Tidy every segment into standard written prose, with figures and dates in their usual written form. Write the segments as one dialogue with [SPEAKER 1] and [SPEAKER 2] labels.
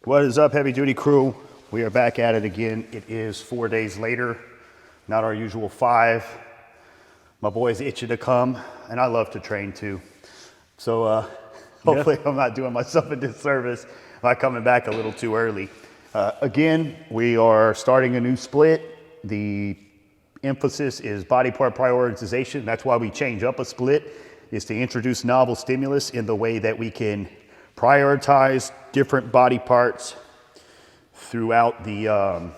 [SPEAKER 1] What is up, heavy duty crew? We are back at it again. It is 4 days later, not our usual 5. My boy's itching to come, and I love to train too. So hopefully I'm not doing myself a disservice by coming back a little too early. Again, we are starting a new split. The emphasis is body part prioritization. That's why we change up a split, is to introduce novel stimulus in the way that we can prioritize different body parts throughout the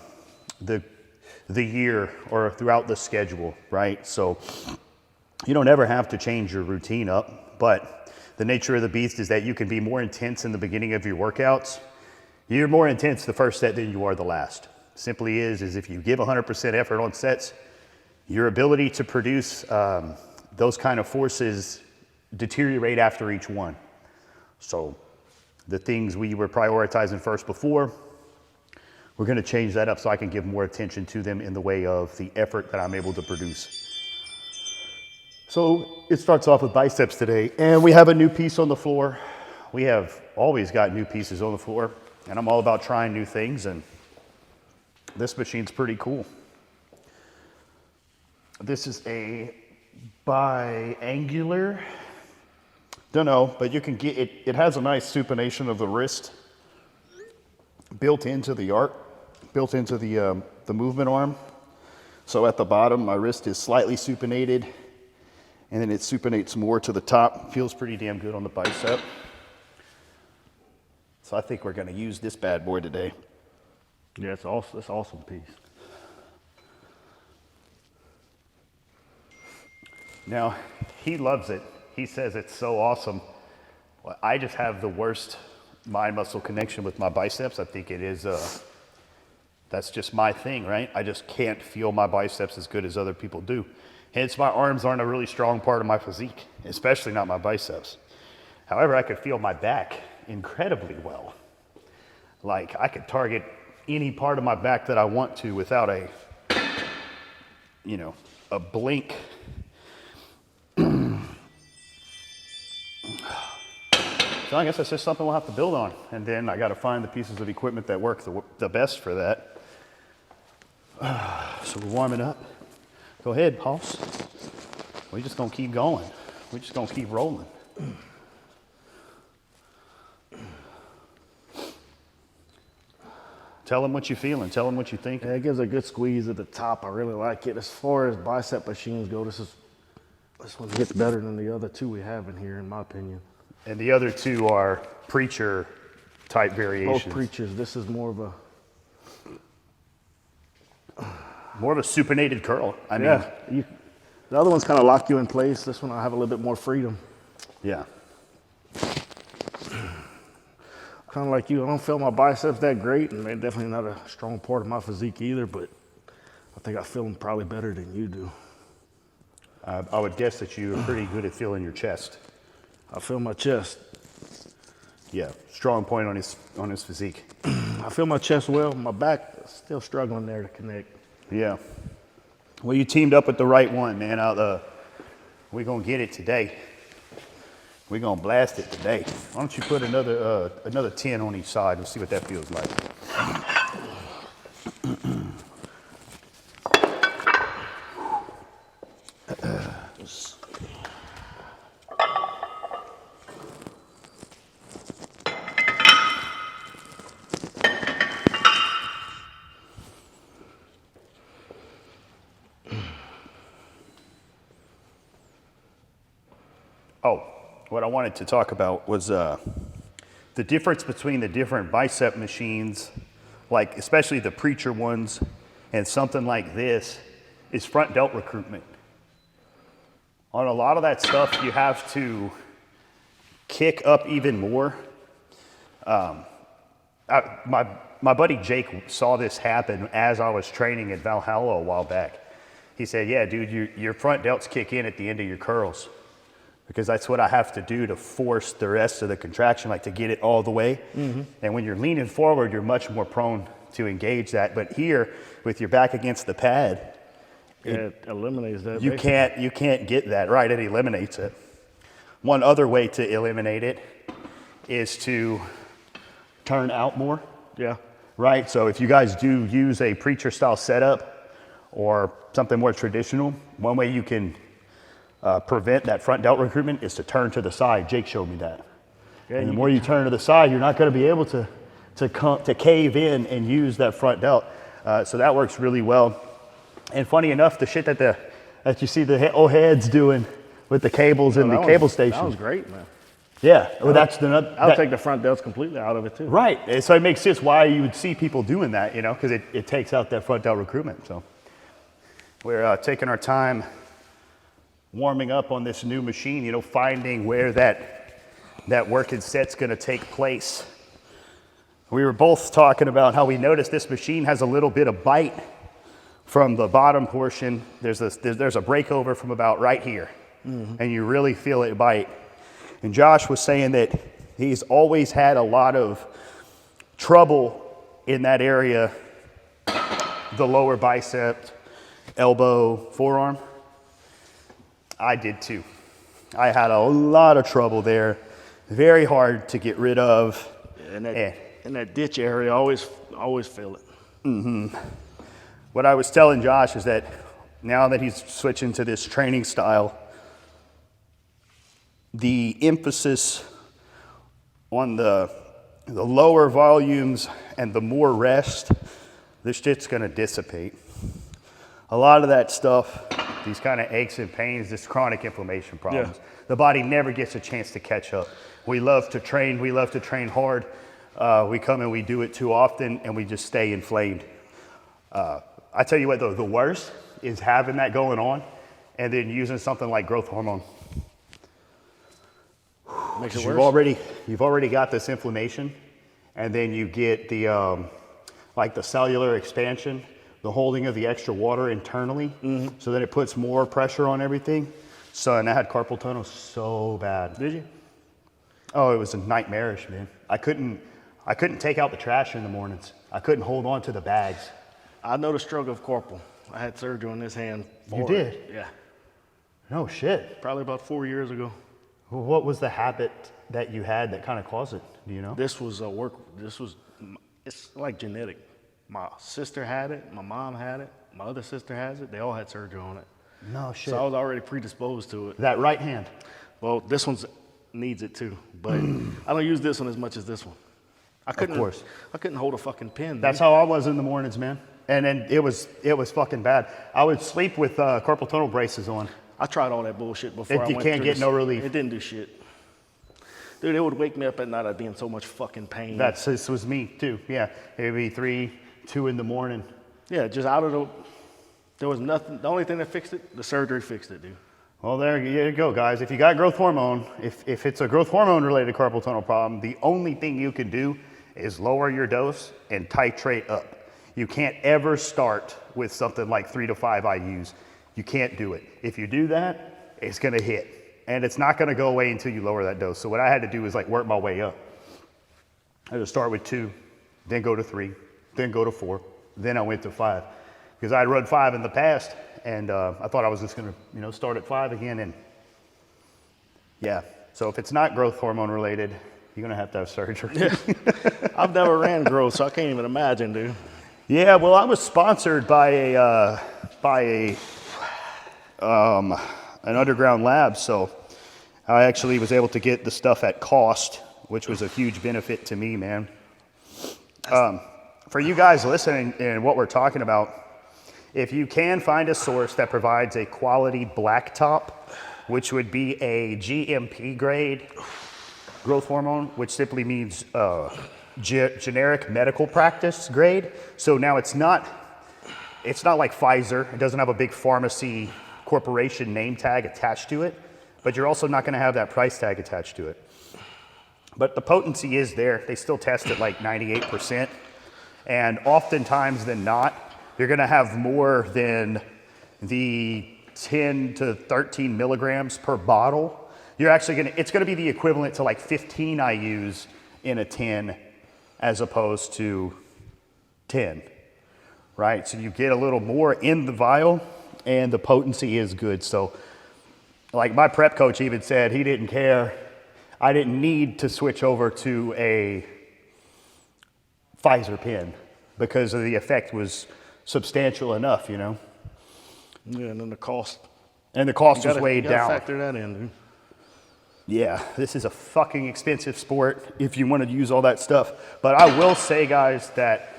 [SPEAKER 1] year or throughout the schedule, right? So you don't ever have to change your routine up, but the nature of the beast is that you can be more intense in the beginning of your workouts. You're more intense the first set than you are the last. Simply is if you give 100% effort on sets, your ability to produce those kind of forces deteriorate after each one. So the things we were prioritizing first before, we're going to change that up so I can give more attention to them in the way of the effort that I'm able to produce. So it starts off with biceps today, and we have a new piece on the floor. We have always got new pieces on the floor, and I'm all about trying new things, and this machine's pretty cool. This is a biangular. Don't know, but you can get it. It has a nice supination of the wrist built into the arc, built into the movement arm. So at the bottom, my wrist is slightly supinated, and then it supinates more to the top. Feels pretty damn good on the bicep. So I think we're going to use this bad boy today.
[SPEAKER 2] Yeah, it's awesome. It's an awesome piece.
[SPEAKER 1] Now, he loves it. He says it's so awesome. Well, I just have the worst mind muscle connection with my biceps. I think it is, that's just my thing, right? I just can't feel my biceps as good as other people do. Hence, my arms aren't a really strong part of my physique, especially not my biceps. However, I could feel my back incredibly well. Like, I could target any part of my back that I want to without a blink. So I guess that's just something we'll have to build on. And then I got to find the pieces of equipment that work the best for that. So we're warming up. Go ahead, Pulse. We're just going to keep going. We're just going to keep rolling. Tell them what you're feeling. Tell them what you think.
[SPEAKER 2] Yeah, it gives a good squeeze at the top. I really like it. As far as bicep machines go, this one gets better than the other two we have in here, in my opinion.
[SPEAKER 1] And the other two are preacher type variations.
[SPEAKER 2] Both preachers. This is more of
[SPEAKER 1] a supinated curl. I
[SPEAKER 2] mean, the other ones kind of lock you in place. This one I have a little bit more freedom.
[SPEAKER 1] Yeah.
[SPEAKER 2] Kind of like you, I don't feel my biceps that great, and they're definitely not a strong part of my physique either, but I think I feel them probably better than you do.
[SPEAKER 1] I would guess that you are pretty good at feeling your chest.
[SPEAKER 2] I feel my chest.
[SPEAKER 1] Yeah, strong point on his physique.
[SPEAKER 2] I feel my chest well. My back still struggling there to connect.
[SPEAKER 1] Yeah. Well, you teamed up with the right one, man. We're gonna get it today. We're gonna blast it today. Why don't you put another 10 on each side and see what that feels like. Oh, what I wanted to talk about was the difference between the different bicep machines, like especially the preacher ones and something like this, is front delt recruitment. On a lot of that stuff, you have to kick up even more. My buddy Jake saw this happen as I was training at Valhalla a while back. He said, yeah, dude, your front delts kick in at the end of your curls, because that's what I have to do to force the rest of the contraction, like to get it all the way. Mm-hmm. And when you're leaning forward, you're much more prone to engage that. But here, with your back against the pad,
[SPEAKER 2] it eliminates that.
[SPEAKER 1] You can't get that, right? It eliminates it. One other way to eliminate it is to turn out more.
[SPEAKER 2] Yeah.
[SPEAKER 1] Right? So if you guys do use a preacher style setup or something more traditional, one way you can prevent that front delt recruitment is to turn to the side. Jake showed me that.
[SPEAKER 2] Yeah,
[SPEAKER 1] and the more you turn to the side, you're not going to be able to cave in and use that front delt. So that works really well. And funny enough, the shit that you see the old heads doing with the cables in the cable station.
[SPEAKER 2] That was great, man.
[SPEAKER 1] Yeah, well,
[SPEAKER 2] I'll take the front delts completely out of it too.
[SPEAKER 1] Right, and so it makes sense why you would see people doing that, you know, because it takes out that front delt recruitment. So we're taking our time warming up on this new machine, you know, finding where that working set's going to take place. We were both talking about how we noticed this machine has a little bit of bite from the bottom portion. There's a breakover from about right here, and you really feel it bite. And Josh was saying that he's always had a lot of trouble in that area, the lower bicep, elbow, forearm. I did too. I had a lot of trouble there, very hard to get rid of.
[SPEAKER 2] Yeah, in that ditch area, I always feel it.
[SPEAKER 1] Mm-hmm. What I was telling Josh is that now that he's switching to this training style, the emphasis on the lower volumes and the more rest, this shit's gonna dissipate. A lot of that stuff, these kind of aches and pains, this chronic inflammation problems, the body never gets a chance to catch up. We love to train hard. We come and we do it too often and we just stay inflamed. I tell you what though, the worst is having that going on and then using something like growth hormone.
[SPEAKER 2] Makes it worse.
[SPEAKER 1] You've already got this inflammation, and then you get the like the cellular expansion, the holding of the extra water internally, so that it puts more pressure on everything. Son, I had carpal tunnel so bad.
[SPEAKER 2] Did you?
[SPEAKER 1] Oh, it was nightmarish, man. I couldn't take out the trash in the mornings. I couldn't hold on to the bags.
[SPEAKER 2] I know the struggle of carpal. I had surgery on this hand.
[SPEAKER 1] You did?
[SPEAKER 2] Yeah.
[SPEAKER 1] No shit.
[SPEAKER 2] Probably about 4 years ago.
[SPEAKER 1] Well, what was the habit that you had that kind of caused it? Do you know?
[SPEAKER 2] It's like genetic. My sister had it, my mom had it, my other sister has it. They all had surgery on it.
[SPEAKER 1] No shit.
[SPEAKER 2] So I was already predisposed to it.
[SPEAKER 1] That right hand.
[SPEAKER 2] Well, this one needs it too, but I don't use this one as much as this one. I couldn't hold a fucking pin.
[SPEAKER 1] That's how I was in the mornings, man. And then it was fucking bad. I would sleep with carpal tunnel braces on.
[SPEAKER 2] I tried all that bullshit before I went
[SPEAKER 1] You can't get no relief.
[SPEAKER 2] It didn't do shit. Dude, it would wake me up at night. I'd be in so much fucking pain.
[SPEAKER 1] This was me too. Yeah, it would be 3, 2 in the morning.
[SPEAKER 2] Yeah, just there was nothing. The only thing that fixed it, the surgery fixed it, dude.
[SPEAKER 1] Well, there you go, guys. If you got growth hormone, if it's a growth hormone related carpal tunnel problem, the only thing you can do is lower your dose and titrate up. You can't ever start with something like 3 to 5 IUs. You can't do it. If you do that, it's gonna hit. And it's not gonna go away until you lower that dose. So what I had to do is like work my way up. I had to start with 2, then go to 3, then go to 4, then I went to 5. Because I had run 5 in the past, and I thought I was just gonna, start at 5 again, and yeah. So if it's not growth hormone related, you're gonna have to have surgery.
[SPEAKER 2] Yeah. I've never ran growth, so I can't even imagine, dude.
[SPEAKER 1] Yeah, well, I was sponsored by an underground lab, so I actually was able to get the stuff at cost, which was a huge benefit to me, man. For you guys listening and what we're talking about, if you can find a source that provides a quality blacktop, which would be a GMP grade growth hormone, which simply means generic medical practice grade. So now it's not like Pfizer. It doesn't have a big pharmacy corporation name tag attached to it, but you're also not going to have that price tag attached to it. But the potency is there. They still test it like 98%. And oftentimes than not, you're going to have more than the 10 to 13 milligrams per bottle. It's going to be the equivalent to like 15 IUs in a 10 as opposed to 10, right? So you get a little more in the vial and the potency is good. So like my prep coach even said he didn't care. I didn't need to switch over to a Pfizer pen because of the effect was substantial enough, you know?
[SPEAKER 2] Yeah, and then the cost.
[SPEAKER 1] And the cost was
[SPEAKER 2] You
[SPEAKER 1] weighed
[SPEAKER 2] gotta
[SPEAKER 1] down.
[SPEAKER 2] factor that in, dude.
[SPEAKER 1] Yeah, this is a fucking expensive sport if you want to use all that stuff. But I will say, guys, that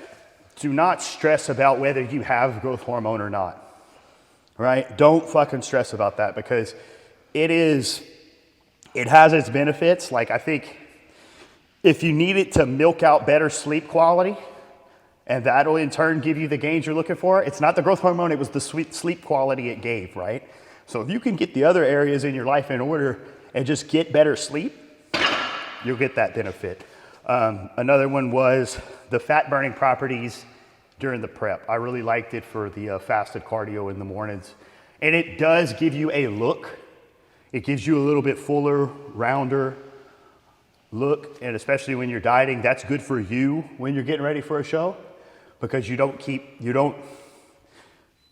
[SPEAKER 1] do not stress about whether you have growth hormone or not, right? Don't fucking stress about that because it has its benefits. Like, I think if you need it to milk out better sleep quality, and that'll in turn give you the gains you're looking for, it's not the growth hormone, it was the sweet sleep quality it gave, right? So if you can get the other areas in your life in order and just get better sleep, you'll get that benefit. Another one was the fat burning properties during the prep. I really liked it for the fasted cardio in the mornings. And it does give you a look. It gives you a little bit fuller, rounder look. And especially when you're dieting, that's good for you when you're getting ready for a show because you're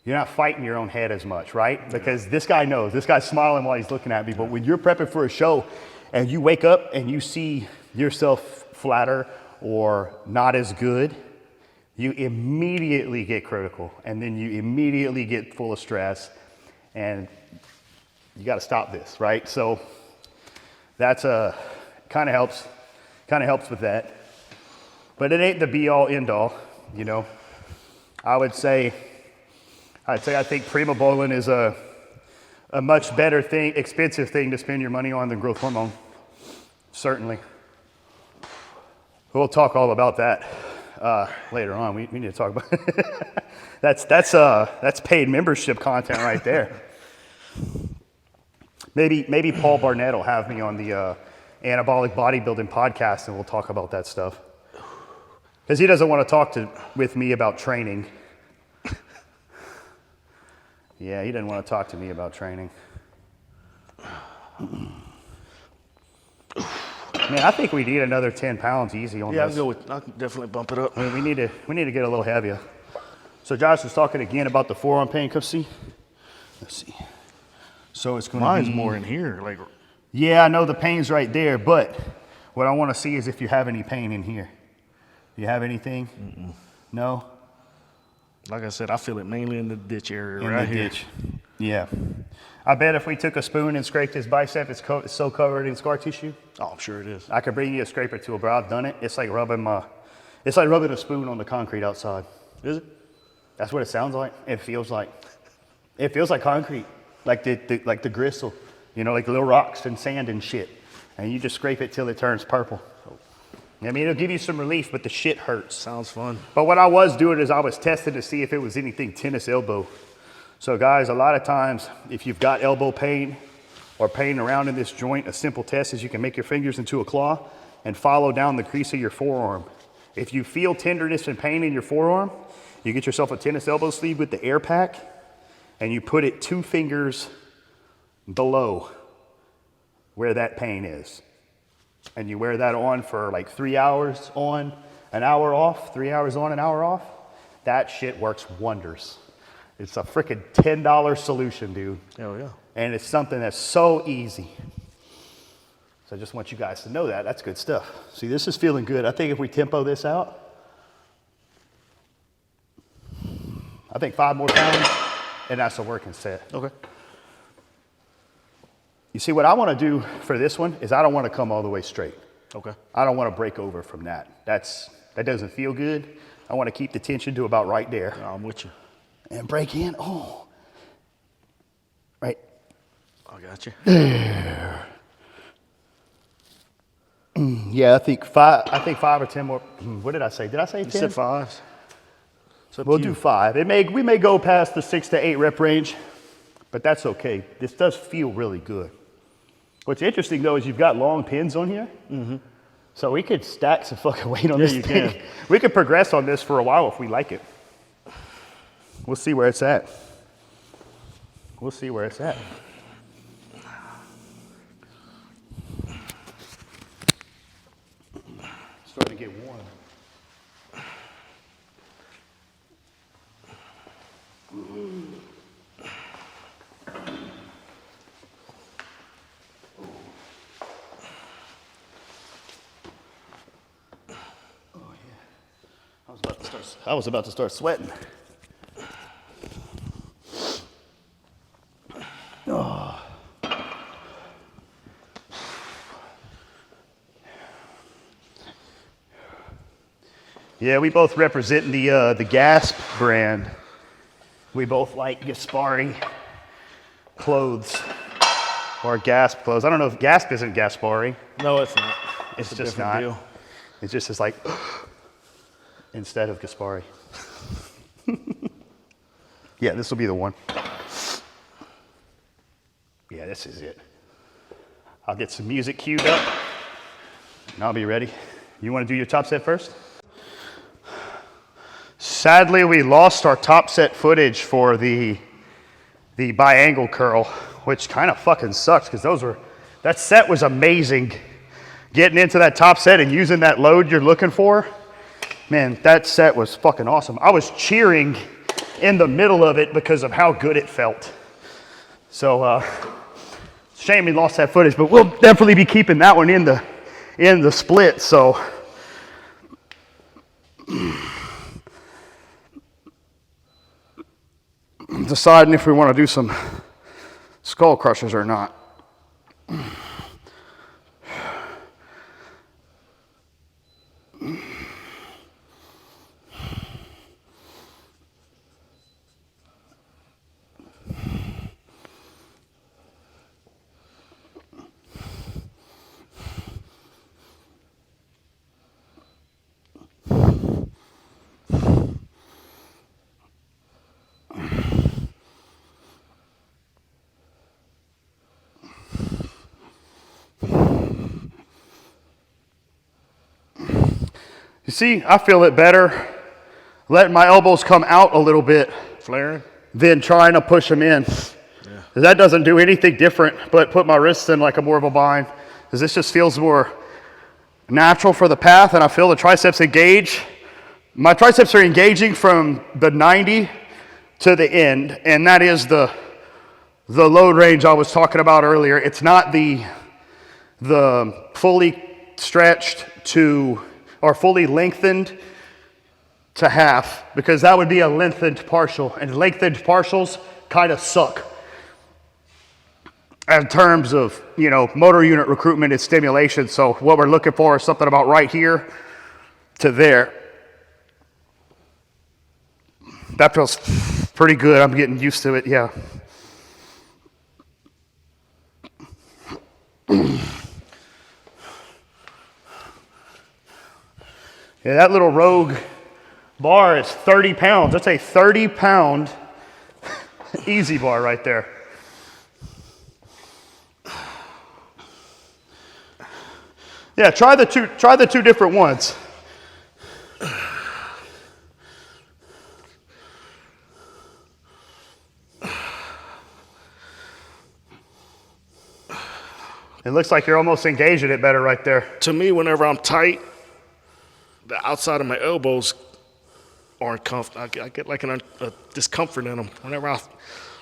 [SPEAKER 1] not fighting your own head as much, right? Because this guy knows, this guy's smiling while he's looking at me, but when you're prepping for a show and you wake up and you see yourself flatter or not as good, you immediately get critical and then you immediately get full of stress and you got to stop this, right? So that's kind of helps with that, but it ain't the be all end all, you know. I think Prima bowling is a much better thing, expensive thing to spend your money on than growth hormone. Certainly. We'll talk all about that later on. We need to talk about that's paid membership content right there. Maybe Paul Barnett will have me on the anabolic bodybuilding podcast and we'll talk about that stuff. Because he doesn't want to talk with me about training. Yeah, he didn't want to talk to me about training. Man, I think we need another 10 pounds easy on this.
[SPEAKER 2] Yeah, I can definitely bump it up.
[SPEAKER 1] I mean, we need to get a little heavier. So Josh was talking again about the forearm pain. Come see. Let's see. So it's going to be...
[SPEAKER 2] Mine's more in here. Like,
[SPEAKER 1] yeah, I know the pain's right there, but what I want to see is if you have any pain in here. Do you have anything? Mm-mm. No?
[SPEAKER 2] Like I said, I feel it mainly in the ditch area
[SPEAKER 1] right here. Ditch. Yeah. I bet if we took a spoon and scraped his bicep, it's so covered in scar tissue.
[SPEAKER 2] Oh, I'm sure it is.
[SPEAKER 1] I could bring you a scraper tool, bro. I've done it. It's like rubbing a spoon on the concrete outside.
[SPEAKER 2] Is it?
[SPEAKER 1] That's what it sounds like. It feels like concrete, like the gristle, you know, like little rocks and sand and shit. And you just scrape it till it turns purple. I mean, it'll give you some relief, but the shit hurts.
[SPEAKER 2] Sounds fun.
[SPEAKER 1] But what I was doing is I was testing to see if it was anything tennis elbow. So guys, a lot of times, if you've got elbow pain or pain around in this joint, a simple test is you can make your fingers into a claw and follow down the crease of your forearm. If you feel tenderness and pain in your forearm, you get yourself a tennis elbow sleeve with the air pack and you put it 2 fingers below where that pain is. And you wear that on for like 3 hours on, an hour off, 3 hours on, an hour off. That shit works wonders. It's a freaking $10 solution, dude.
[SPEAKER 2] Hell yeah.
[SPEAKER 1] And it's something that's so easy. So I just want you guys to know that. That's good stuff. See, this is feeling good. I think if we tempo this out, I think 5 more pounds, and that's a working set.
[SPEAKER 2] Okay.
[SPEAKER 1] You see, what I want to do for this one is I don't want to come all the way straight.
[SPEAKER 2] Okay.
[SPEAKER 1] I don't want to break over from that. That doesn't feel good. I want to keep the tension to about right there.
[SPEAKER 2] Yeah, I'm with you.
[SPEAKER 1] And break in. Oh. Right.
[SPEAKER 2] I got you.
[SPEAKER 1] There. Yeah, I think 5 or 10 more. What did I say? Did I say 10?
[SPEAKER 2] You said 5.
[SPEAKER 1] We'll do 5. We may go past the 6 to 8 rep range, but that's okay. This does feel really good. What's interesting though is you've got long pins on here. Mm-hmm. So we could stack some fucking weight on this thing. Can. We could progress on this for a while if we like it. We'll see where it's at. We'll see where it's at. Starting to get warm. I was about to start sweating. Oh. Yeah, we both represent the Gasp brand. We both like Gaspari clothes or Gasp clothes. I don't know if Gasp isn't Gaspari.
[SPEAKER 2] No, it's not.
[SPEAKER 1] It's
[SPEAKER 2] a
[SPEAKER 1] just
[SPEAKER 2] different
[SPEAKER 1] not.
[SPEAKER 2] deal.
[SPEAKER 1] It's just like instead of Gaspari. Yeah, this will be the one. Yeah, this is it. I'll get some music queued up and I'll be ready. You want to do your top set first? Sadly, we lost our top set footage for the biangle curl, which kind of fucking sucks because that set was amazing. Getting into that top set and using that load you're looking for, man, that set was fucking awesome. I was cheering in the middle of it because of how good it felt. So, shame we lost that footage, but we'll definitely be keeping that one in the split. So. Deciding if we want to do some Skullcrushers or not. You see, I feel it better letting my elbows come out a little bit
[SPEAKER 2] Flaring?
[SPEAKER 1] than trying to push them in. Yeah. That doesn't do anything different but put my wrists in like a more of a bind. Because this just feels more natural for the path, and I feel the triceps engage. My triceps are engaging from the 90 to the end, and that is the load range I was talking about earlier. It's not the fully stretched to or fully lengthened to half, because that would be a lengthened partial, and lengthened partials kind of suck in terms of, you know, motor unit recruitment and stimulation. So what we're looking for is something about right here to there. That feels pretty good. I'm getting used to it, yeah. Yeah, that little Rogue bar is 30 pounds. That's a 30-pound easy bar right there. Yeah, try the two different ones. It looks like you're almost engaging it better right there.
[SPEAKER 2] To me, whenever I'm tight, the outside of my elbows aren't comfortable. I get like a discomfort in them. Whenever I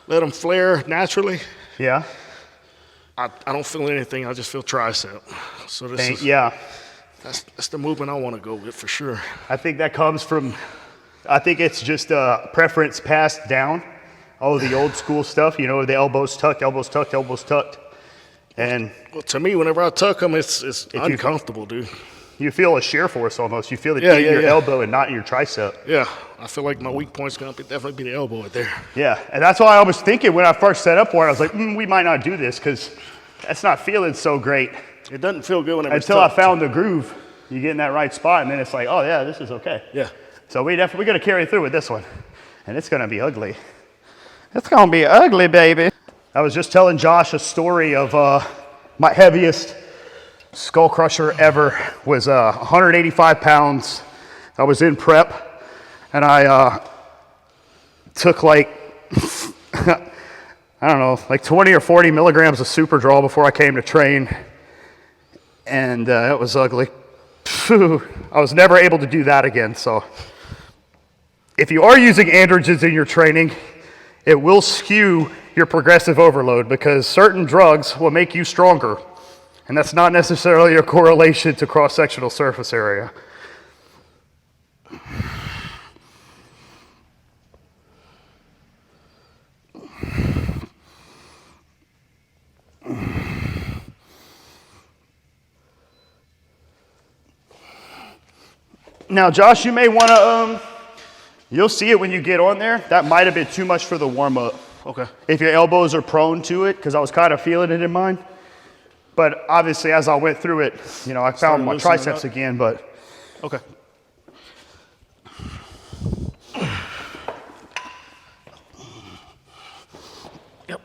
[SPEAKER 2] let them flare naturally,
[SPEAKER 1] Yeah.
[SPEAKER 2] I don't feel anything. I just feel tricep. So that's the movement I want to go with for sure.
[SPEAKER 1] I think that comes from, I think it's just a preference passed down. Oh, the old school stuff, you know, the elbows tucked, elbows tucked, elbows tucked. And
[SPEAKER 2] well, to me, whenever I tuck them, it's uncomfortable, dude.
[SPEAKER 1] You feel a shear force almost. You feel it in your elbow and not in your tricep.
[SPEAKER 2] Yeah, I feel like my weak point's going to definitely be the elbow right there.
[SPEAKER 1] Yeah, and that's why I was thinking when I first set up for it, I was like, we might not do this because that's not feeling so great.
[SPEAKER 2] It doesn't feel good whenever
[SPEAKER 1] until I found the groove. You get in that right spot, and then it's like, oh yeah, this is okay.
[SPEAKER 2] Yeah.
[SPEAKER 1] So we're going to carry through with this one, and it's going to be ugly. It's going to be ugly, baby. I was just telling Josh a story of my heaviest skull crusher ever was 185 pounds. I was in prep, and I took like, I don't know, like 20 or 40 milligrams of super draw before I came to train, and it was ugly. I was never able to do that again. So if you are using androgens in your training, it will skew your progressive overload because certain drugs will make you stronger. And that's not necessarily a correlation to cross-sectional surface area. Now, Josh, you may want to, you'll see it when you get on there. That might have been too much for the warm-up.
[SPEAKER 2] Okay.
[SPEAKER 1] If your elbows are prone to it, because I was kind of feeling it in mine. But obviously, as I went through it, you know, I found my triceps again, but.
[SPEAKER 2] Okay. Yep.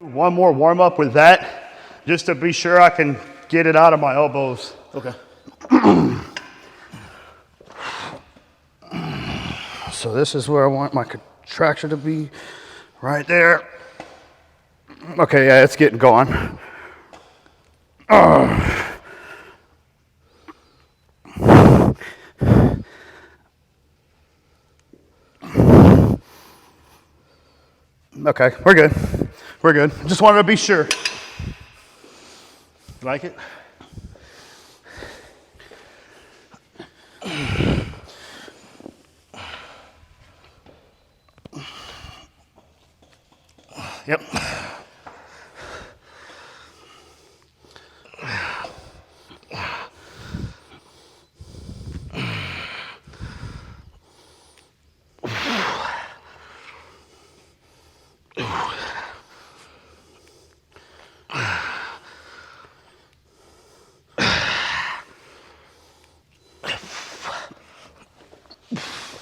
[SPEAKER 1] One more warm up with that, just to be sure I can get it out of my elbows.
[SPEAKER 2] Okay.
[SPEAKER 1] So this is where I want my contraction to be, right there. Okay, yeah, it's getting going. Okay, we're good. We're good. Just wanted to be sure.
[SPEAKER 2] Like it? Yep.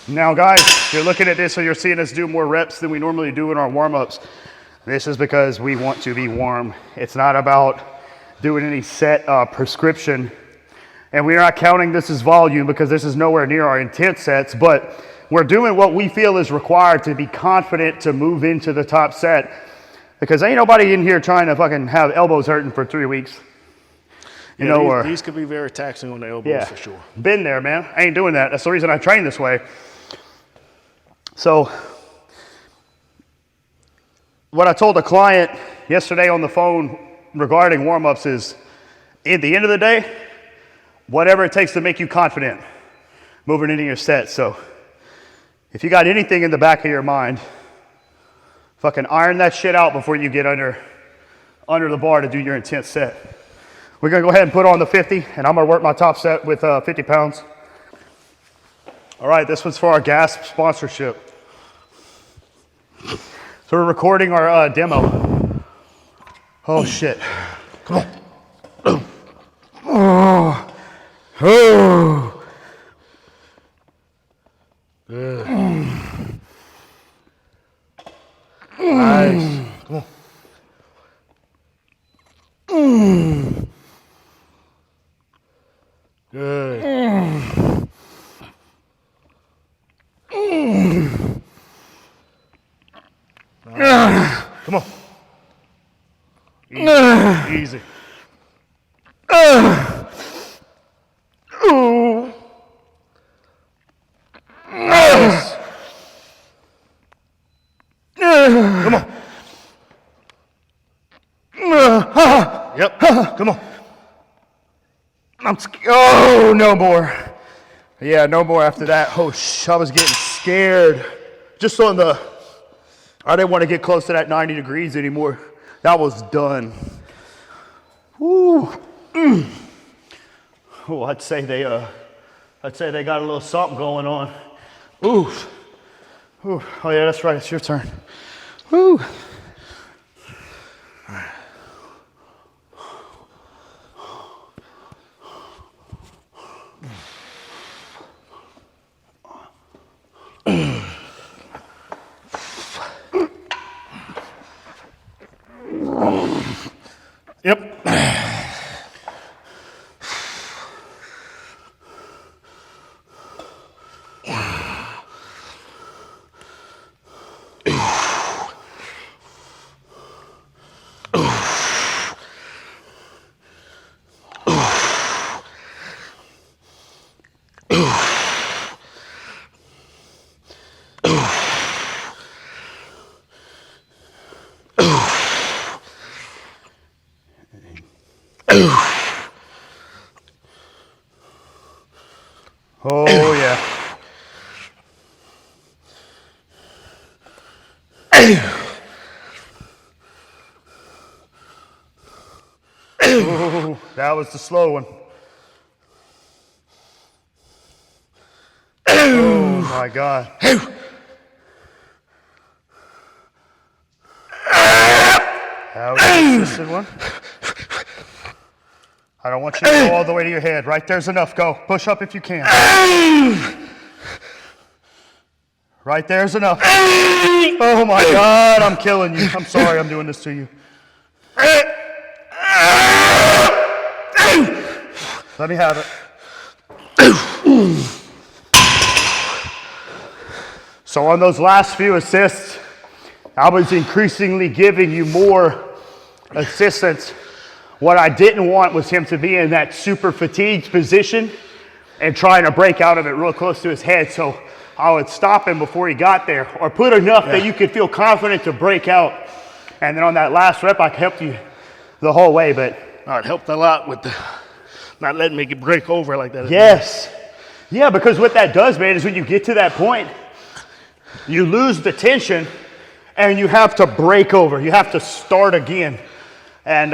[SPEAKER 1] Now, guys, you're looking at this, so you're seeing us do more reps than we normally do in our warm-ups. This is because we want to be warm. It's not about doing any set prescription. And we're not counting this as volume because this is nowhere near our intense sets, but we're doing what we feel is required to be confident to move into the top set. Because ain't nobody in here trying to fucking have elbows hurting for 3 weeks. You
[SPEAKER 2] Yeah,
[SPEAKER 1] know,
[SPEAKER 2] these could be very taxing on the elbows,
[SPEAKER 1] yeah,
[SPEAKER 2] for sure.
[SPEAKER 1] Been there, man. I ain't doing that. That's the reason I train this way. So, what I told a client yesterday on the phone regarding warm-ups is, at the end of the day, whatever it takes to make you confident moving into your set. So, if you got anything in the back of your mind, fucking iron that shit out before you get under the bar to do your intense set. We're gonna go ahead and put on the 50, and I'm gonna work my top set with 50 pounds. All right, this one's for our gas sponsorship. So we're recording our demo. Oh shit. Come on. Oh. Oh.
[SPEAKER 2] Good. Nice. Come on. Good. Nice. Come on. Easy. Easy. Nice. Come on. Yep. Come on.
[SPEAKER 1] Oh, no more. Yeah, no more after that. Oh, I was getting scared. Just on the, I didn't want to get close to that 90 degrees anymore. That was done. Woo. Oh, I'd say they got a little something going on. Ooh. Ooh. Oh yeah, that's right. It's your turn. Woo.
[SPEAKER 2] Yep.
[SPEAKER 1] Oh, yeah. Ooh, that was the slow one. Oh my God. That was the assisted one. I don't want you to go all the way to your head. Right there's enough. Go. Push up if you can. Right there's enough. Oh my God, I'm killing you. I'm sorry I'm doing this to you. Let me have it. So on those last few assists, I was increasingly giving you more assistance. What I didn't want was him to be in that super fatigued position and trying to break out of it real close to his head. So I would stop him before he got there, or put enough that you could feel confident to break out. And then on that last rep, I helped you the whole way, but
[SPEAKER 2] it helped a lot with the not letting me break over like that.
[SPEAKER 1] Yes. Yeah, because what that does, man, is when you get to that point, you lose the tension and you have to break over. You have to start again. And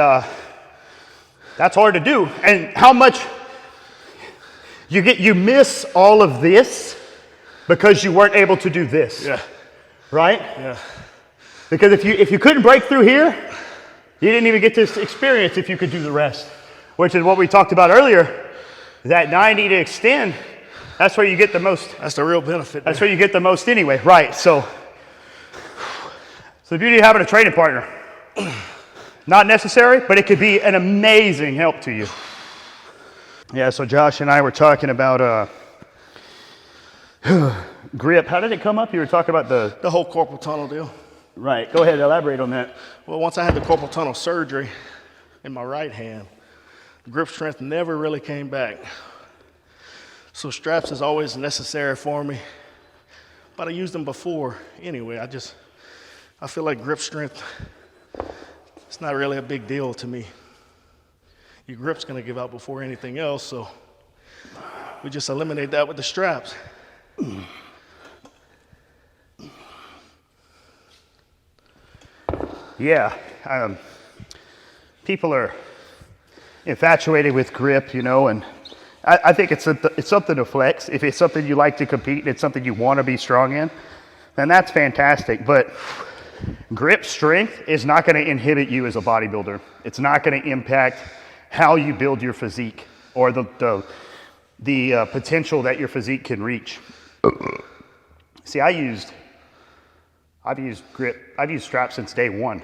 [SPEAKER 1] that's hard to do. And how much you miss all of this because you weren't able to do this.
[SPEAKER 2] Yeah.
[SPEAKER 1] Right?
[SPEAKER 2] Yeah.
[SPEAKER 1] Because if you couldn't break through here, you didn't even get to experience if you could do the rest, which is what we talked about earlier. That 90 to extend, that's where you get the most.
[SPEAKER 2] That's the real benefit.
[SPEAKER 1] That's where you get the most anyway, right? So the beauty of having a training partner, not necessary, but it could be an amazing help to you. Yeah, so Josh and I were talking about grip. How did it come up? You were talking about
[SPEAKER 2] the whole carpal tunnel deal.
[SPEAKER 1] Right, go ahead, elaborate on that.
[SPEAKER 2] Well, once I had the carpal tunnel surgery in my right hand, grip strength never really came back. So straps is always necessary for me, but I used them before anyway. I feel like grip strength, it's not really a big deal to me. Your grip's gonna give out before anything else, so we just eliminate that with the straps.
[SPEAKER 1] Yeah, people are infatuated with grip, you know, and I think it's something to flex. If it's something you like to compete and it's something you want to be strong in, then that's fantastic. But grip strength is not going to inhibit you as a bodybuilder. It's not going to impact how you build your physique or the potential that your physique can reach. See, I've used straps since day one,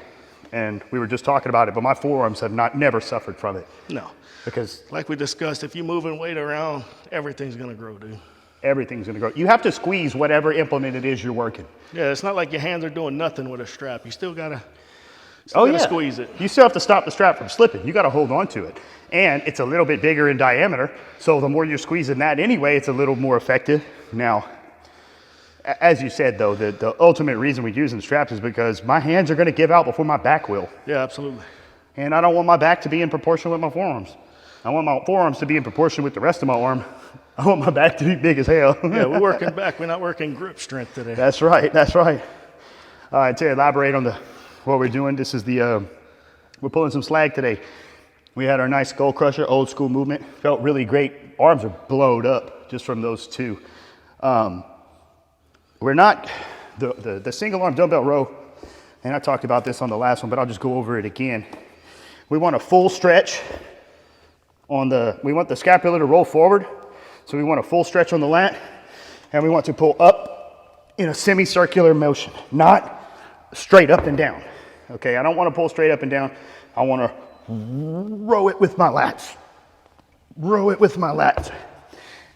[SPEAKER 1] and we were just talking about it, but my forearms have never suffered from it.
[SPEAKER 2] No.
[SPEAKER 1] Because
[SPEAKER 2] like we discussed, if you're moving weight around, everything's gonna grow, dude.
[SPEAKER 1] Everything's gonna grow. You have to squeeze whatever implement it is you're working.
[SPEAKER 2] Yeah, it's not like your hands are doing nothing with a strap. You still gotta squeeze it.
[SPEAKER 1] You still have to stop the strap from slipping. You gotta hold on to it. And it's a little bit bigger in diameter, so the more you're squeezing that anyway, it's a little more effective. Now, as you said though, the ultimate reason we're using straps is because my hands are gonna give out before my back will.
[SPEAKER 2] Yeah, absolutely.
[SPEAKER 1] And I don't want my back to be in proportion with my forearms. I want my forearms to be in proportion with the rest of my arm. I want my back to be big as hell.
[SPEAKER 2] Yeah, we're working back. We're not working grip strength today.
[SPEAKER 1] That's right. That's right. All right, to elaborate on what we're doing, this is we're pulling some slag today. We had our nice Skullcrusher, old school movement. Felt really great. Arms are blowed up just from those two. We're not, the single arm dumbbell row, and I talked about this on the last one, but I'll just go over it again. We want a full stretch we want the scapula to roll forward. So we want a full stretch on the lat, and we want to pull up in a semicircular motion, not straight up and down. Okay, I don't want to pull straight up and down. I want to row it with my lats. Row it with my lats.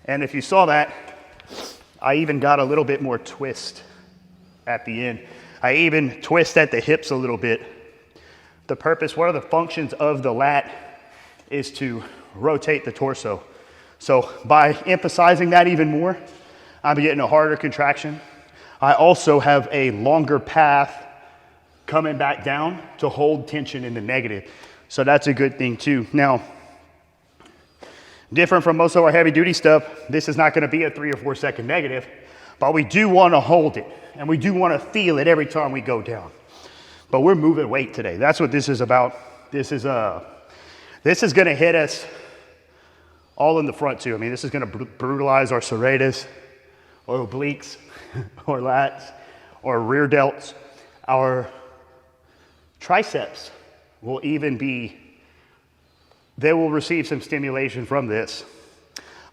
[SPEAKER 1] And if you saw that, I even got a little bit more twist at the end. I even twist at the hips a little bit. The purpose, one of the functions of the lat is to rotate the torso. So by emphasizing that even more, I'm getting a harder contraction. I also have a longer path coming back down to hold tension in the negative. So that's a good thing too. Now, Different from most of our heavy duty stuff, this is not gonna be a 3 or 4 second negative, but we do wanna hold it and we do wanna feel it every time we go down. But we're moving weight today. That's what this is about. This is gonna hit us all in the front too. I mean, this is gonna brutalize our serratus, or obliques, or lats, or rear delts. Our triceps will even be, they will receive some stimulation from this.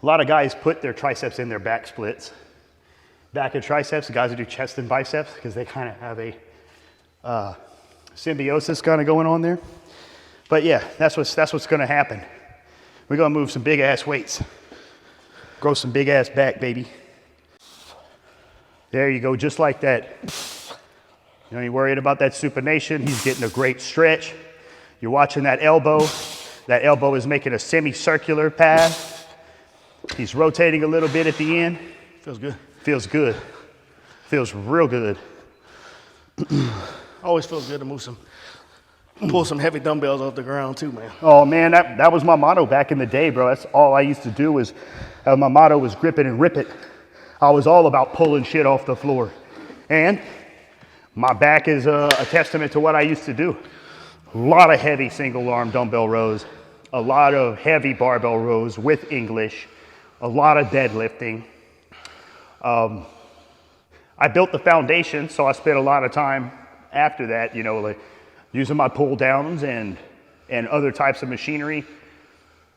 [SPEAKER 1] A lot of guys put their triceps in their back splits. Back and triceps, the guys that do chest and biceps, because they kind of have a symbiosis kind of going on there. But yeah, that's what's gonna happen. We're gonna move some big ass weights. Grow some big ass back, baby. There you go, just like that. You know, you're worried about that supination. He's getting a great stretch. You're watching that elbow. That elbow is making a semicircular path. He's rotating a little bit at the end.
[SPEAKER 2] Feels good.
[SPEAKER 1] Feels good. Feels real good.
[SPEAKER 2] Always feels good to pull some heavy dumbbells off the ground too, man.
[SPEAKER 1] Oh man, that was my motto back in the day, bro. That's all I used to do was, my motto was grip it and rip it. I was all about pulling shit off the floor. And my back is a testament to what I used to do. A lot of heavy single arm dumbbell rows, a lot of heavy barbell rows with English, a lot of deadlifting. I built the foundation, so I spent a lot of time after that, you know, like using my pull downs and other types of machinery.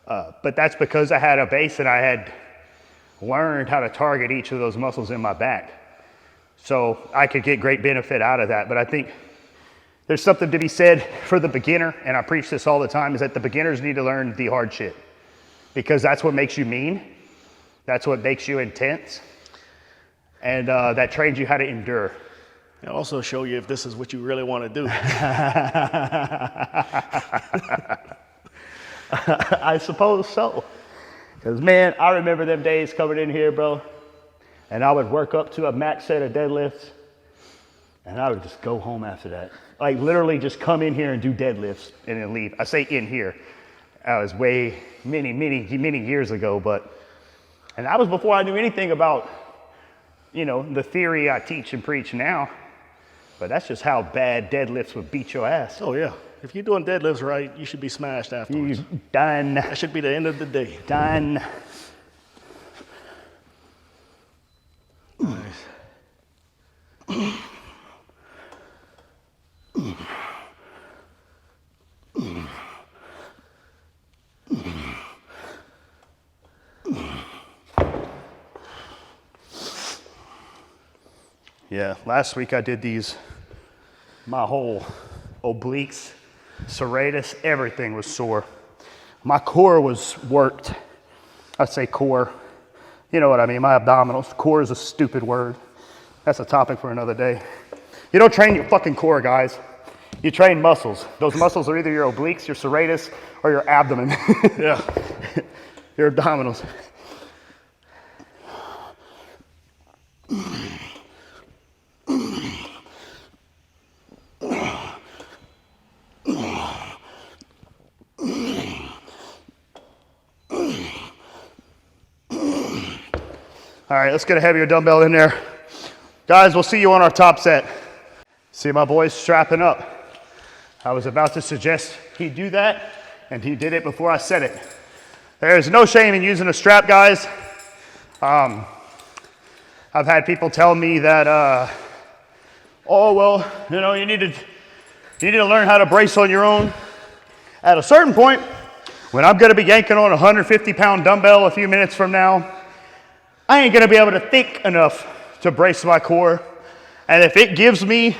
[SPEAKER 1] But that's because I had a base and I had learned how to target each of those muscles in my back. So I could get great benefit out of that. But I think there's something to be said for the beginner, and I preach this all the time, is that the beginners need to learn the hard shit. Because that's what makes you mean. That's what makes you intense. And that trains you how to endure.
[SPEAKER 2] It'll also show you if this is what you really want to do.
[SPEAKER 1] I suppose so. Because man, I remember them days coming in here, bro, and I would work up to a max set of deadlifts, and I would just go home after that. Like literally just come in here and do deadlifts and then leave. I say in here. I was way many years ago, and that was before I knew anything about, you know, the theory I teach and preach now. But that's just how bad deadlifts would beat your ass.
[SPEAKER 2] Oh yeah. If you're doing deadlifts right, you should be smashed afterwards.
[SPEAKER 1] You done.
[SPEAKER 2] That should be the end of the day.
[SPEAKER 1] Done.
[SPEAKER 2] Nice.
[SPEAKER 1] Yeah, last week I did these, my whole obliques, serratus, everything was sore. My core was worked. I say core, you know what I mean, my abdominals. Core is a stupid word. That's a topic for another day. You don't train your fucking core, guys. You train muscles. Those muscles are either your obliques, your serratus, or your abdomen.
[SPEAKER 2] Yeah.
[SPEAKER 1] Your abdominals. All right, let's get a heavier dumbbell in there. Guys, we'll see you on our top set. See my boys strapping up. I was about to suggest he do that, and he did it before I said it. There's no shame in using a strap, guys. I've had people tell me that, oh, well, you know, you need to learn how to brace on your own. At a certain point, when I'm gonna be yanking on a 150-pound dumbbell a few minutes from now, I ain't gonna be able to think enough to brace my core. And if it gives me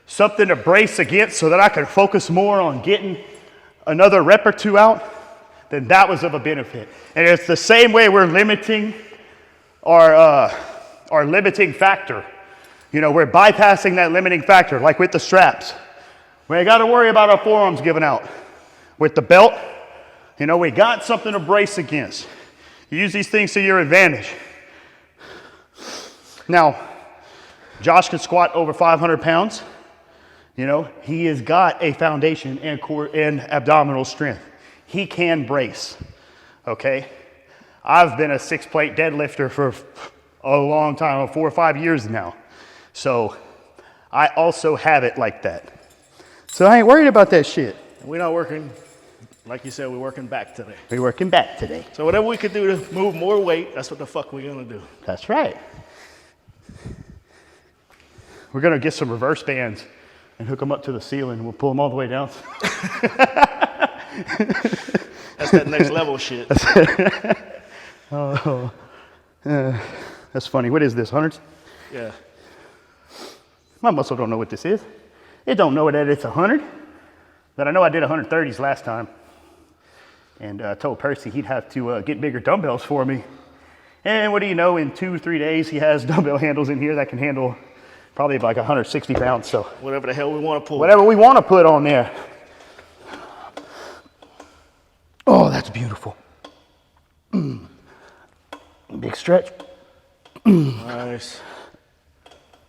[SPEAKER 1] something to brace against so that I can focus more on getting another rep or two out, then that was of a benefit. And it's the same way we're limiting our limiting factor. You know, we're bypassing that limiting factor, like with the straps. We ain't gotta worry about our forearms giving out. With the belt, you know, we got something to brace against. You use these things to your advantage. Now, Josh can squat over 500 pounds. You know, he has got a foundation and core and abdominal strength. He can brace. okay? I've been a 6-plate deadlifter for a long time, 4 or 5 years now. So I also have it like that. So I ain't worried about that shit.
[SPEAKER 2] We're not working, like you said, we're working back today.
[SPEAKER 1] We're working back today.
[SPEAKER 2] So whatever we could do to move more weight, that's what the fuck we're gonna do.
[SPEAKER 1] That's right. We're gonna get some reverse bands and hook them up to the ceiling. We'll pull them all the way down.
[SPEAKER 2] That's that next level shit.
[SPEAKER 1] Oh, that's funny. What is this, hundreds?
[SPEAKER 2] Yeah.
[SPEAKER 1] My muscle don't know what this is. It don't know that it's 100, but I know I did 130s last time. And I told Percy he'd have to get bigger dumbbells for me. And what do you know, in 2 or 3 days, he has dumbbell handles in here that can handle probably like 160 pounds. So
[SPEAKER 2] Whatever the hell we want to pull.
[SPEAKER 1] whatever we want to put on there. Oh, that's beautiful. Big stretch.
[SPEAKER 2] Nice.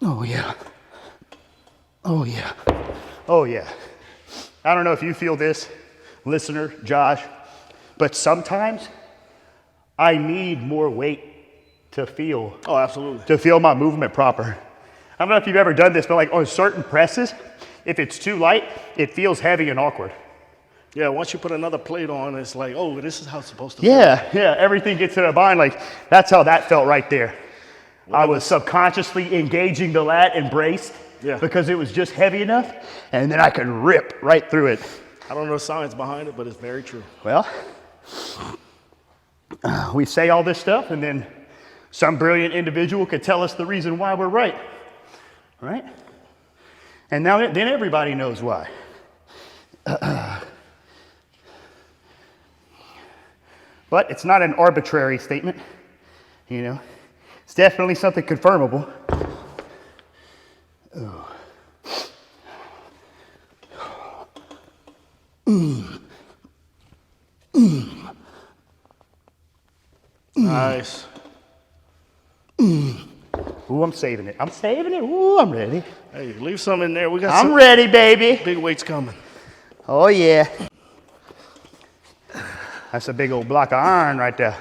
[SPEAKER 1] Oh, yeah. Oh, yeah. Oh, yeah. I don't know if you feel this, listener, Josh, but sometimes I need more weight to feel
[SPEAKER 2] Oh, absolutely.
[SPEAKER 1] my movement proper. I don't know if you've ever done this, but like on certain presses, if it's too light, it feels heavy and awkward.
[SPEAKER 2] Yeah, once you put another plate on, it's like, oh, this is how it's supposed to feel.
[SPEAKER 1] Yeah, everything gets in a bind. Like, that's how that felt right there. I was subconsciously engaging the lat and braced because it was just heavy enough, and then I could rip right through it.
[SPEAKER 2] I don't know the science behind it, but it's very true.
[SPEAKER 1] Well, we say all this stuff, and then some brilliant individual could tell us the reason why we're right, right? And now then everybody knows why. But it's not an arbitrary statement, you know. It's definitely something confirmable. Oh.
[SPEAKER 2] Nice.
[SPEAKER 1] Ooh, I'm saving it. I'm saving it. Ooh, I'm ready.
[SPEAKER 2] Hey, leave some in there. We got
[SPEAKER 1] I'm
[SPEAKER 2] some
[SPEAKER 1] ready, baby.
[SPEAKER 2] big weights coming.
[SPEAKER 1] Oh, yeah. That's a big old block of iron right there.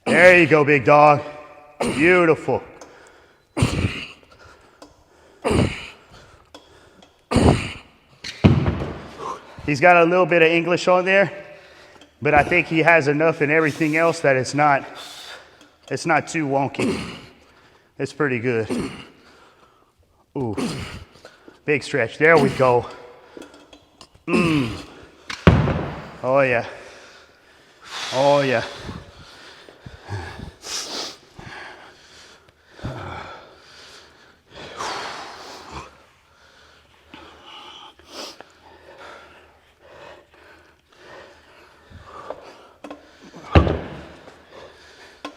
[SPEAKER 1] There you go, big dog. Beautiful. He's got a little bit of English on there, but I think he has enough in everything else that it's not too wonky. It's pretty good. Ooh, big stretch. There we go. Oh yeah. Oh yeah.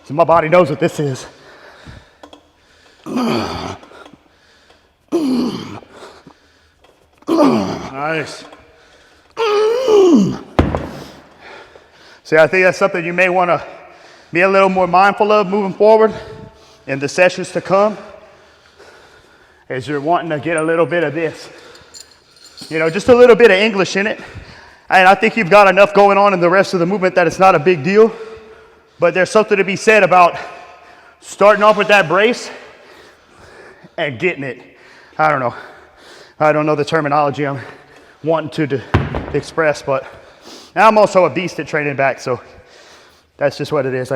[SPEAKER 1] So my body knows what this is.
[SPEAKER 2] Nice.
[SPEAKER 1] See, I think that's something you may want to be a little more mindful of moving forward in the sessions to come, as you're wanting to get a little bit of this. You know, just a little bit of English in it. And I think you've got enough going on in the rest of the movement that it's not a big deal. But there's something to be said about starting off with that brace and getting it. I don't know. I don't know the terminology I'm wanting to express, but I'm also a beast at training back, so that's just what it is.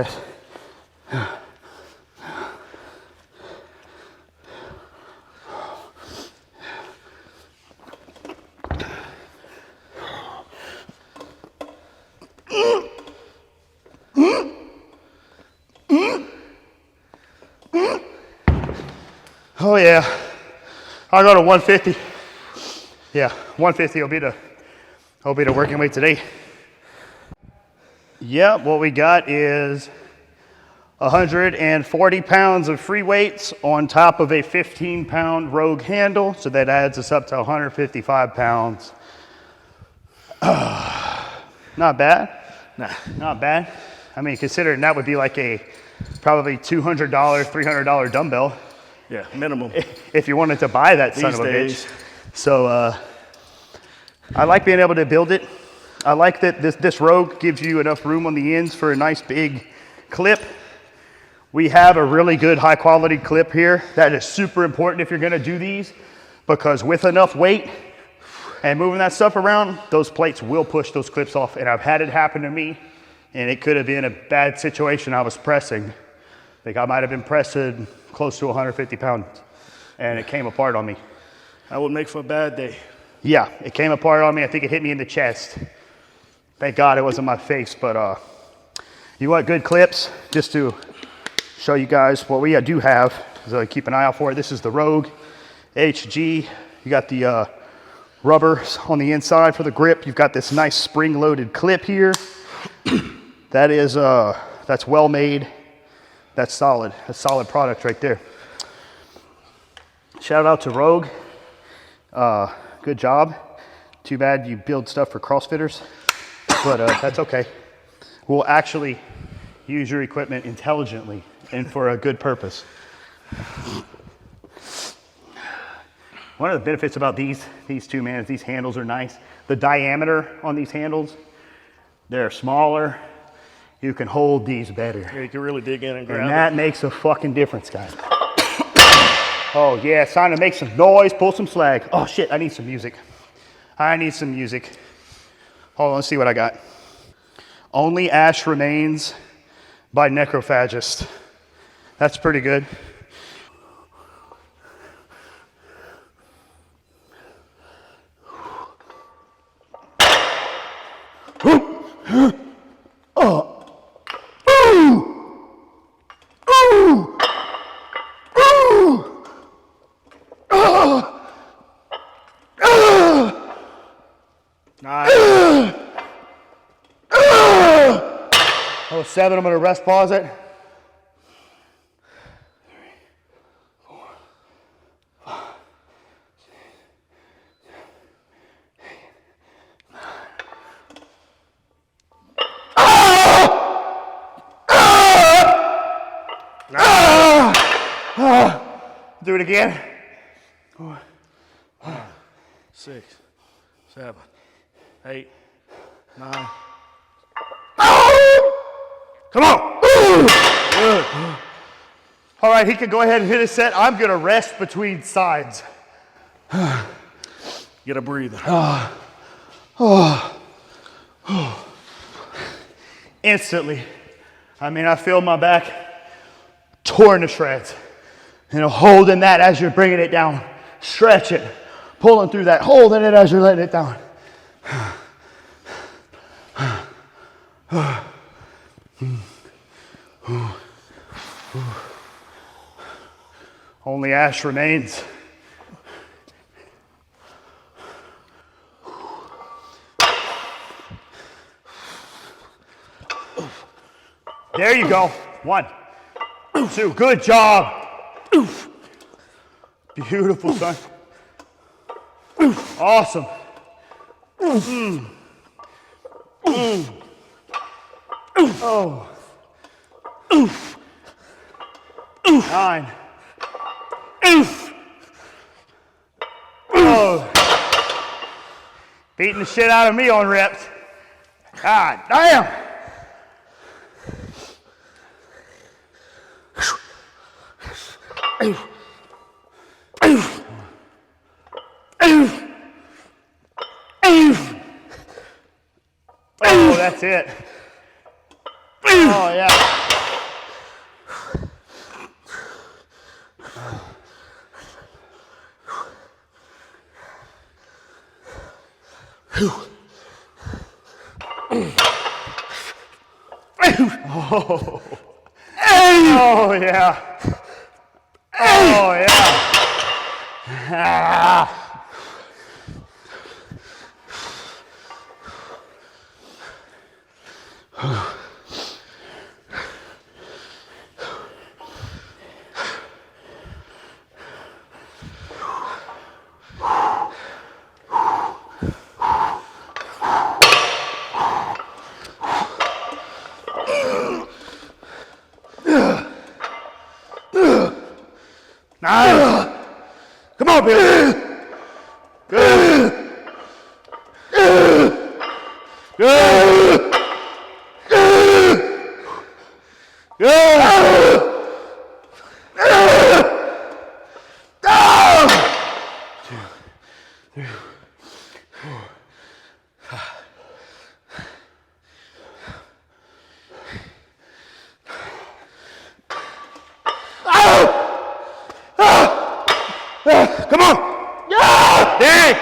[SPEAKER 1] Oh yeah, I'll go to 150. Yeah, 150 will be the working weight today. Yeah, what we got is 140 pounds of free weights on top of a 15-pound rogue handle, so that adds us up to 155 pounds. Not bad.
[SPEAKER 2] Nah.
[SPEAKER 1] Not bad. I mean, considering that would be like a probably $200, $300 dumbbell.
[SPEAKER 2] Yeah, minimum.
[SPEAKER 1] If you wanted to buy that son
[SPEAKER 2] These
[SPEAKER 1] of a
[SPEAKER 2] days.
[SPEAKER 1] bitch. So I like being able to build it I like that this Rogue gives you enough room on the ends for a nice big clip. We have a really good high quality clip here. That is super important if you're gonna do these, because with enough weight and moving that stuff around, those plates will push those clips off. And I've had it happen to me, and it could have been a bad situation I was pressing. I think I might have been pressing close to 150 pounds, and it came apart on me.
[SPEAKER 2] That would make for a bad day.
[SPEAKER 1] Yeah, it came apart on me. I think it hit me in the chest. Thank God it wasn't my face, but you want good clips? Just to show you guys what we do have, so keep an eye out for it. This is the Rogue HG. You got the rubbers on the inside for the grip. You've got this nice spring-loaded clip here. That is, that's well made. That's solid. A solid product right there. Shout out to Rogue. Good job. Too bad you build stuff for CrossFitters, but that's okay. We'll actually use your equipment intelligently and for a good purpose. One of the benefits about these two, man, is these handles are nice. The diameter on these handles, they're smaller. You can hold these better.
[SPEAKER 2] Yeah, you can really dig in and grab
[SPEAKER 1] And that makes a fucking difference, guys. Oh yeah, it's time to make some noise, pull some slag. Oh shit, I need some music. I need some music. Hold on, let's see what I got. Only Ash Remains by Necrophagist. That's pretty good.
[SPEAKER 2] Nice.
[SPEAKER 1] Oh, 7, I'm gonna rest pause it. 3, 4, 5, 6, 7, 8, 9. Do it again. 4,
[SPEAKER 2] 6, 7, 8, 9.
[SPEAKER 1] Come on. Good. All right, he can go ahead and hit his set. I'm gonna rest between sides.
[SPEAKER 2] Get a breather.
[SPEAKER 1] Instantly. I mean, I feel my back torn to shreds. You know, holding that as you're bringing it down. Stretch it. Pulling through that, holding it as you're letting it down. Only Ash Remains. There you go. 1, 2. Good job. Beautiful, son. Awesome. Oh. 9. Oh. Beating the shit out of me on reps. God damn. Oh, that's it. Oh, yeah. Oh. Oh, yeah. Oh, yeah. Ah. Nice. Come on, Billy. Good. Good. Come on. Dang.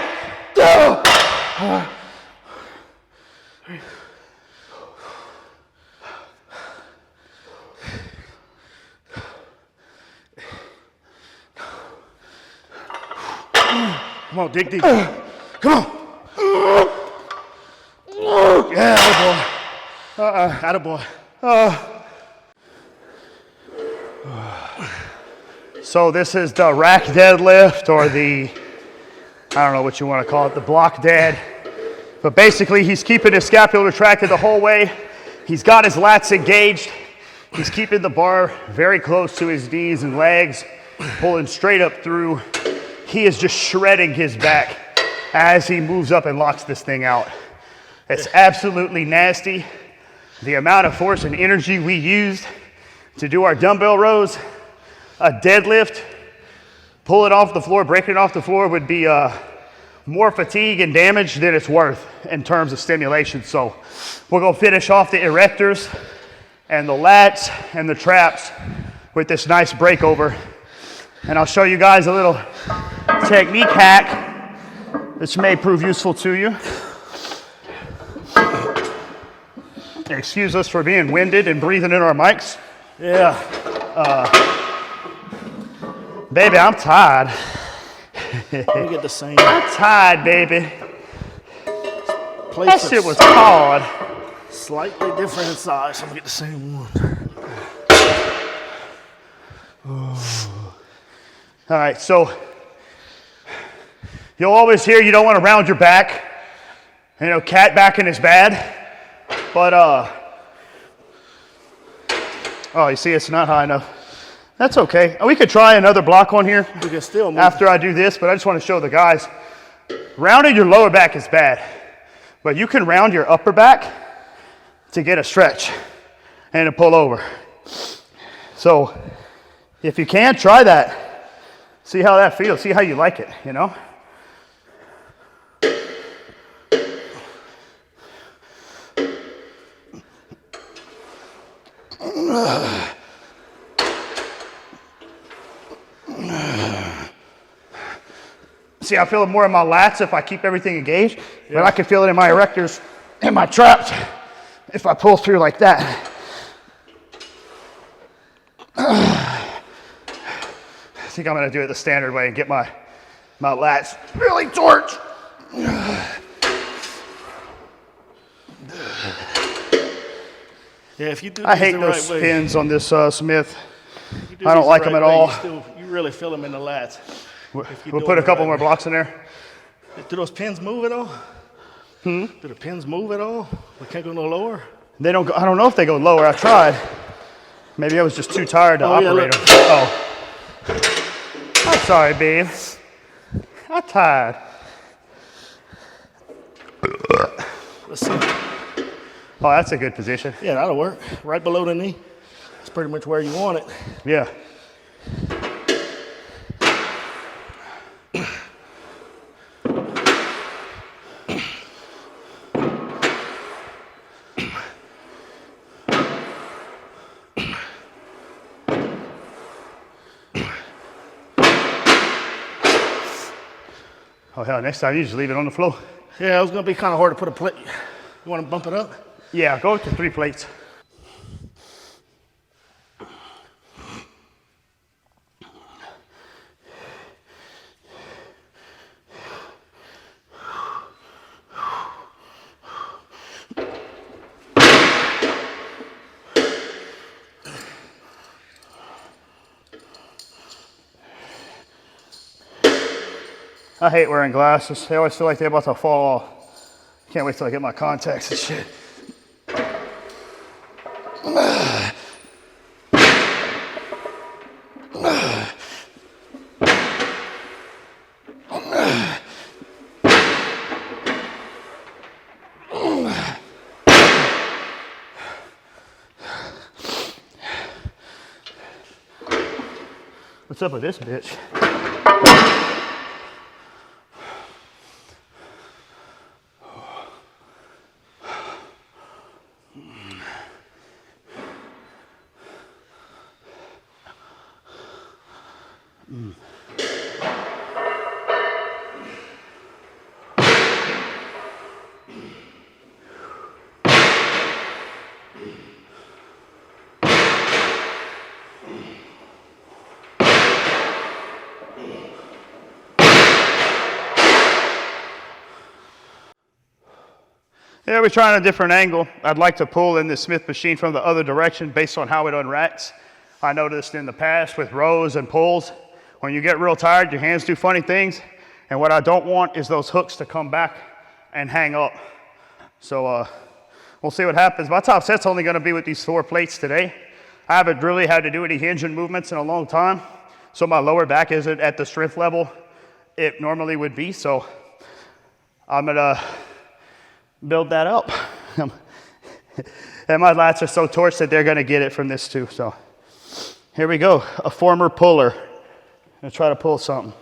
[SPEAKER 2] Come on, dig deep. Come on. Yeah, attaboy.
[SPEAKER 1] So this is the rack deadlift, or the, I don't know what you want to call it, the block dead. But basically he's keeping his scapula retracted the whole way. He's got his lats engaged. He's keeping the bar very close to his knees and legs, pulling straight up through. He is just shredding his back as he moves up and locks this thing out. It's absolutely nasty. The amount of force and energy we used to do our dumbbell rows, a deadlift, pull it off the floor, break it off the floor would be more fatigue and damage than it's worth in terms of stimulation. So we're gonna finish off the erectors and the lats and the traps with this nice breakover. And I'll show you guys a little technique hack which may prove useful to you. Excuse us for being winded and breathing in our mics.
[SPEAKER 2] Yeah.
[SPEAKER 1] Baby, I'm tired.
[SPEAKER 2] Let me get the same.
[SPEAKER 1] I'm tired, baby. That
[SPEAKER 2] Plates
[SPEAKER 1] shit
[SPEAKER 2] are
[SPEAKER 1] was hard.
[SPEAKER 2] slightly different in size. I'm gonna get the same one.
[SPEAKER 1] All right, so you'll always hear you don't want to round your back. You know, cat backing is bad. But, oh, you see, it's not high enough. That's okay. We could try another block on here
[SPEAKER 2] We can still move.
[SPEAKER 1] after I do this, but I just want to show the guys. Rounding your lower back is bad, but you can round your upper back to get a stretch and a pull over. So if you can, try that. See how that feels. See how you like it, you know? See, I feel it more in my lats if I keep everything engaged, but I can feel it in my erectors and my traps if I pull through like that. I think I'm gonna do it the standard way and get my lats really torched.
[SPEAKER 2] Yeah, if you do
[SPEAKER 1] I
[SPEAKER 2] these
[SPEAKER 1] hate
[SPEAKER 2] the
[SPEAKER 1] those
[SPEAKER 2] right way,
[SPEAKER 1] spins on this Smith.
[SPEAKER 2] if you do
[SPEAKER 1] I don't
[SPEAKER 2] these the
[SPEAKER 1] like them
[SPEAKER 2] right
[SPEAKER 1] at
[SPEAKER 2] way,
[SPEAKER 1] all.
[SPEAKER 2] You really feel them in the lats. If you
[SPEAKER 1] We'll
[SPEAKER 2] do
[SPEAKER 1] put
[SPEAKER 2] them
[SPEAKER 1] a
[SPEAKER 2] the
[SPEAKER 1] couple
[SPEAKER 2] right
[SPEAKER 1] more
[SPEAKER 2] way.
[SPEAKER 1] blocks in there.
[SPEAKER 2] Do those pins move at all? Do the pins move at all? We can't go no lower?
[SPEAKER 1] They don't go, I don't know if they go lower. I tried. Maybe I was just too tired to
[SPEAKER 2] Oh, yeah,
[SPEAKER 1] operate
[SPEAKER 2] look.
[SPEAKER 1] them. Oh. I'm sorry, babe. I'm tired.
[SPEAKER 2] Let's see.
[SPEAKER 1] Oh, that's a good position.
[SPEAKER 2] Yeah, that'll work. Right below the knee. That's pretty much where you want it.
[SPEAKER 1] Yeah. Oh, hell, next time you just leave it on the floor.
[SPEAKER 2] Yeah, it was gonna be kind of hard to put a plate. You wanna bump it up?
[SPEAKER 1] Yeah, go with the 3 plates. I hate wearing glasses. They always feel like they're about to fall off. Can't wait till I get my contacts and shit. What's up with this bitch? Yeah, we're trying a different angle. I'd like to pull in the Smith machine from the other direction based on how it unracks. I noticed in the past with rows and pulls, when you get real tired, your hands do funny things. And what I don't want is those hooks to come back and hang up. So we'll see what happens. My top set's only gonna be with these 4 plates today. I haven't really had to do any hinging movements in a long time. So my lower back isn't at the strength level it normally would be. So I'm gonna build that up. And my lats are so torched that they're gonna get it from this too. So here we go, a former puller. I'm gonna try to pull something.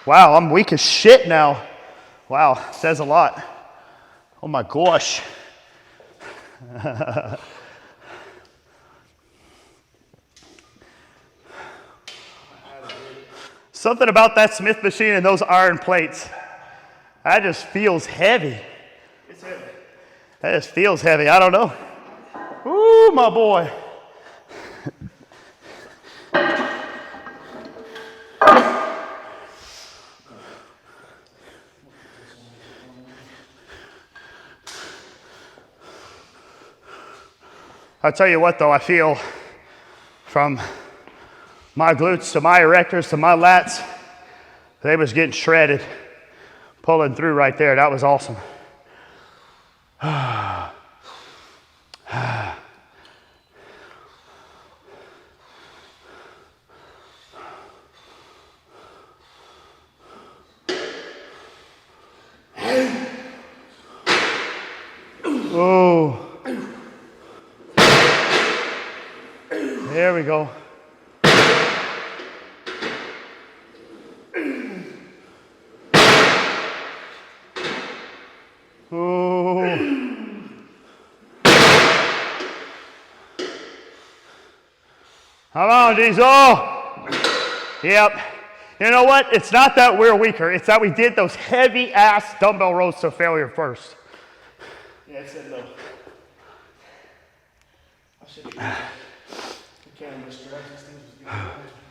[SPEAKER 1] Wow, I'm weak as shit now. Wow, says a lot. Oh my gosh. Something about that Smith machine and those iron plates. That just feels heavy.
[SPEAKER 2] It's heavy.
[SPEAKER 1] That just feels heavy. I don't know. Ooh, my boy. I'll tell you what though, I feel from my glutes to my erectors to my lats, they was getting shredded, pulling through right there. That was awesome. Oh. There we go. Ooh. Come on, Diesel. Yep. You know what? It's not that we're weaker. It's that we did those heavy ass dumbbell rows to failure first.
[SPEAKER 2] Yeah, it said no. I should have the camera strap. These things was good.